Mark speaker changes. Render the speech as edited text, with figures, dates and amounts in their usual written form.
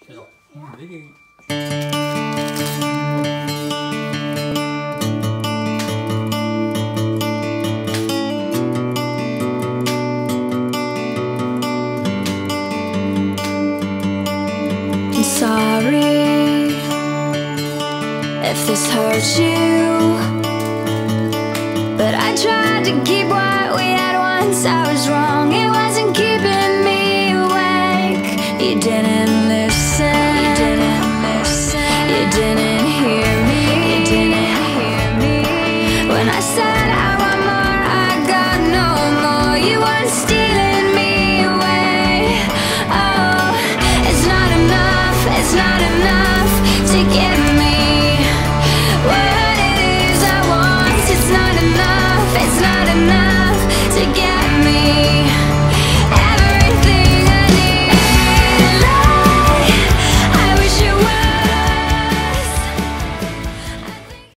Speaker 1: 그래서 되게
Speaker 2: I'm sorry if this hurts you, but I tried to keep what we had once. I was wrong, it wasn't keeping me awake. You didn't listen.